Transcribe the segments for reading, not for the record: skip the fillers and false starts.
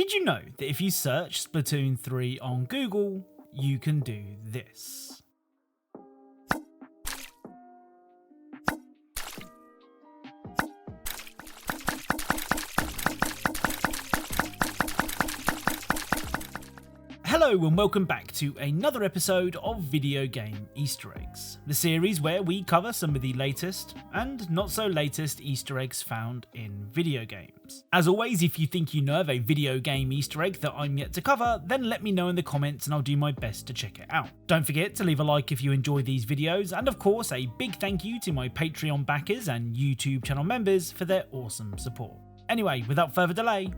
Did you know that if you search Splatoon 3 on Google, you can do this? Hello and welcome back to another episode of Video Game Easter Eggs, the series where we cover some of the latest and not so latest Easter eggs found in video games. As always, if you think you know of a video game Easter egg that I'm yet to cover, then let me know in the comments and I'll do my best to check it out. Don't forget to leave a like if you enjoy these videos, and of course a big thank you to my Patreon backers and YouTube channel members for their awesome support. Anyway, without further delay,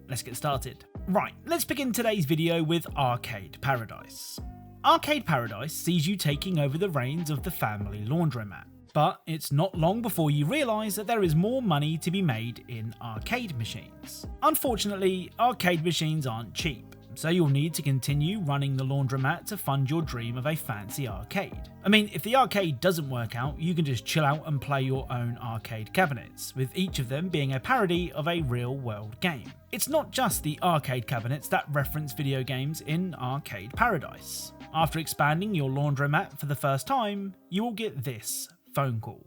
let's get started. Right, let's begin today's video with Arcade Paradise. Arcade Paradise sees you taking over the reins of the family laundromat, but it's not long before you realise that there is more money to be made in arcade machines. Unfortunately, arcade machines aren't cheap, so you'll need to continue running the laundromat to fund your dream of a fancy arcade. I mean, if the arcade doesn't work out, you can just chill out and play your own arcade cabinets, with each of them being a parody of a real-world game. It's not just the arcade cabinets that reference video games in Arcade Paradise. After expanding your laundromat for the first time, you will get this phone call.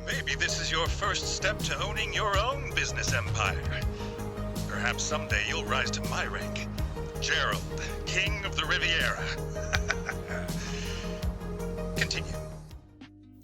Maybe this is your first step to owning your own business empire. Perhaps someday you'll rise to my rank. Gerald, King of the Riviera. Continue.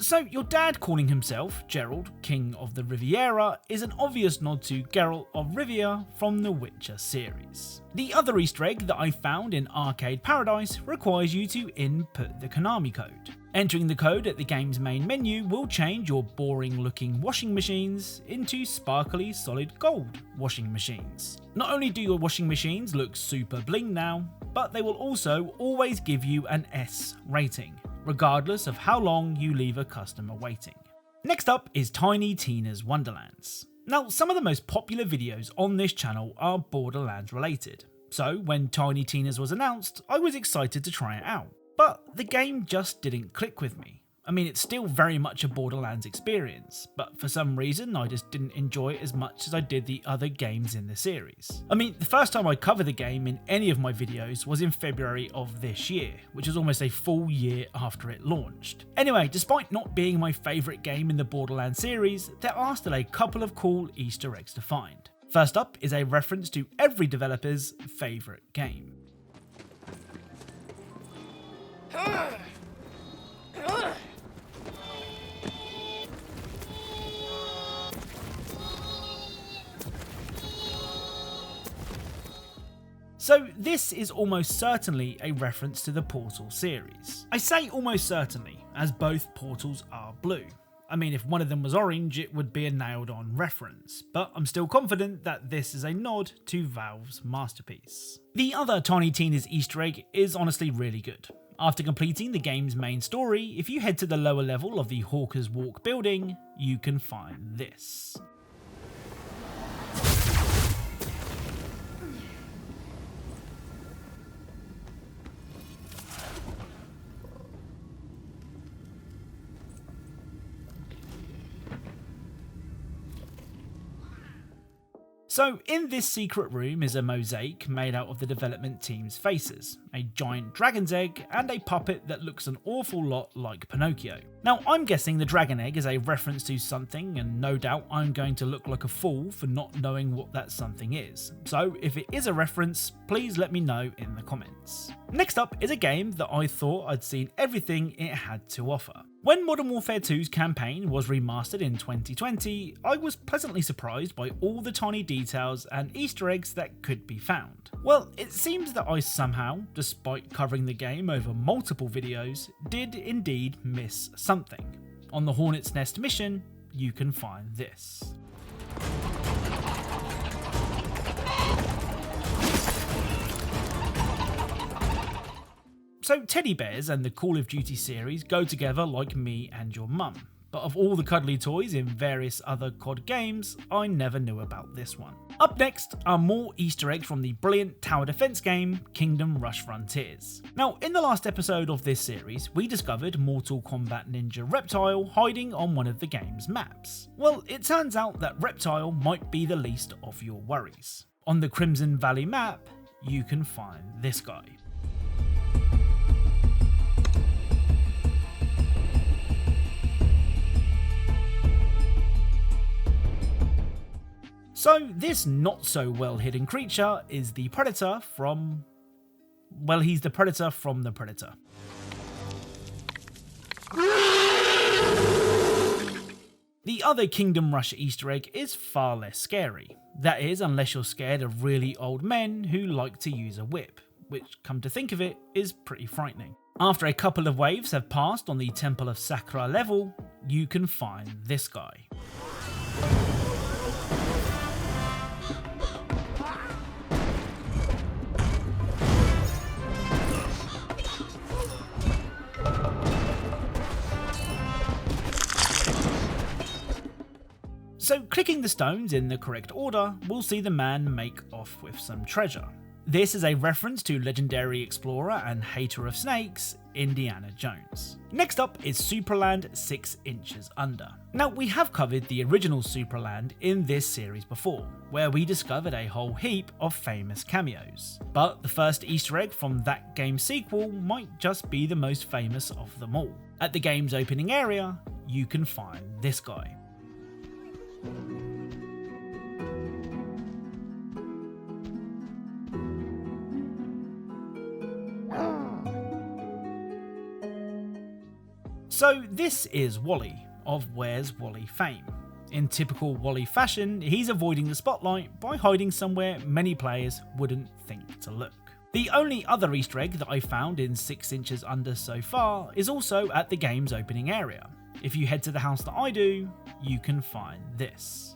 So your dad calling himself Gerald, King of the Riviera, is an obvious nod to Geralt of Rivia from the Witcher series. The other Easter egg that I found in Arcade Paradise requires you to input the Konami code. Entering the code at the game's main menu will change your boring looking washing machines into sparkly solid gold washing machines. Not only do your washing machines look super bling now, but they will also always give you an S rating, regardless of how long you leave a customer waiting. Next up is Tiny Tina's Wonderlands. Now, some of the most popular videos on this channel are Borderlands related, so when Tiny Tina's was announced, I was excited to try it out. But the game just didn't click with me. I mean, it's still very much a Borderlands experience, but for some reason I just didn't enjoy it as much as I did the other games in the series. I mean, the first time I covered the game in any of my videos was in February of this year, which is almost a full year after it launched. Anyway, despite not being my favourite game in the Borderlands series, there are still a couple of cool Easter eggs to find. First up is a reference to every developer's favourite game. So this is almost certainly a reference to the Portal series. I say almost certainly, as both Portals are blue. I mean, if one of them was orange, it would be a nailed-on reference, but I'm still confident that this is a nod to Valve's masterpiece. The other Tiny Tina's Easter egg is honestly really good. After completing the game's main story, if you head to the lower level of the Hawker's Walk building, you can find this. So in this secret room is a mosaic made out of the development team's faces, a giant dragon's egg, and a puppet that looks an awful lot like Pinocchio. Now I'm guessing the dragon egg is a reference to something, and no doubt I'm going to look like a fool for not knowing what that something is. So if it is a reference, please let me know in the comments. Next up is a game that I thought I'd seen everything it had to offer. When Modern Warfare 2's campaign was remastered in 2020, I was pleasantly surprised by all the tiny details and Easter eggs that could be found. Well, it seems that I somehow, despite covering the game over multiple videos, did indeed miss something. On the Hornet's Nest mission, you can find this. So teddy bears and the Call of Duty series go together like me and your mum, but of all the cuddly toys in various other COD games, I never knew about this one. Up next are more Easter eggs from the brilliant tower defense game Kingdom Rush Frontiers. Now, in the last episode of this series, we discovered Mortal Kombat ninja Reptile hiding on one of the game's maps. Well, it turns out that Reptile might be the least of your worries. On the Crimson Valley map, you can find this guy. So this not so well hidden creature is the Predator from... well, he's the Predator from the Predator. The other Kingdom Rush Easter egg is far less scary. That is, unless you're scared of really old men who like to use a whip, which, come to think of it, is pretty frightening. After a couple of waves have passed on the Temple of Sakura level, you can find this guy. So clicking the stones in the correct order will see the man make off with some treasure. This is a reference to legendary explorer and hater of snakes, Indiana Jones. Next up is Supraland 6 Inches Under. Now we have covered the original Supraland in this series before, where we discovered a whole heap of famous cameos. But the first Easter egg from that game's sequel might just be the most famous of them all. At the game's opening area, you can find this guy. So this is Wally, of Where's Wally fame. In typical Wally fashion, he's avoiding the spotlight by hiding somewhere many players wouldn't think to look. The only other Easter egg that I found in 6 Inches Under so far is also at the game's opening area. If you head to the house that I do, you can find this.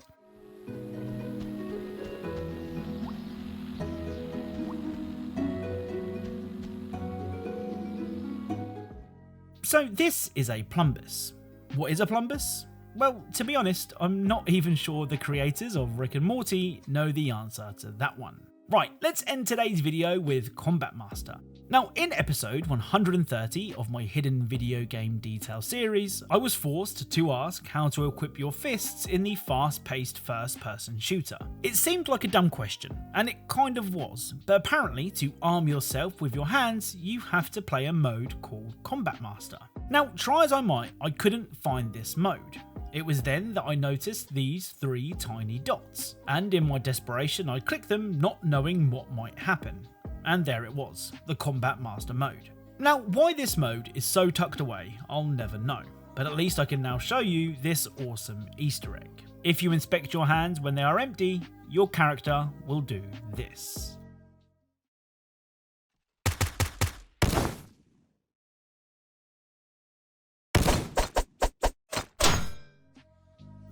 So this is a plumbus. What is a plumbus? Well, to be honest, I'm not even sure the creators of Rick and Morty know the answer to that one. Right, let's end today's video with Combat Master. Now, in episode 130 of my hidden video game detail series, I was forced to ask how to equip your fists in the fast-paced first-person shooter. It seemed like a dumb question, and it kind of was, but apparently to arm yourself with your hands, you have to play a mode called Combat Master. Now, try as I might, I couldn't find this mode. It was then that I noticed these 3 tiny dots, and in my desperation I clicked them not knowing what might happen. And there it was, the Combat Master mode. Now, why this mode is so tucked away, I'll never know, but at least I can now show you this awesome Easter egg. If you inspect your hands when they are empty, your character will do this.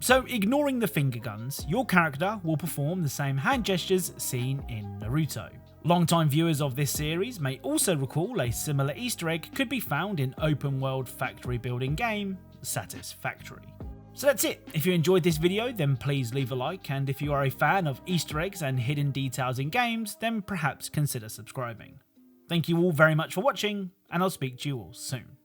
So ignoring the finger guns, your character will perform the same hand gestures seen in Naruto. Longtime viewers of this series may also recall a similar Easter egg could be found in open world factory building game Satisfactory. So that's it. If you enjoyed this video, then please leave a like, and if you are a fan of Easter eggs and hidden details in games, then perhaps consider subscribing. Thank you all very much for watching, and I'll speak to you all soon.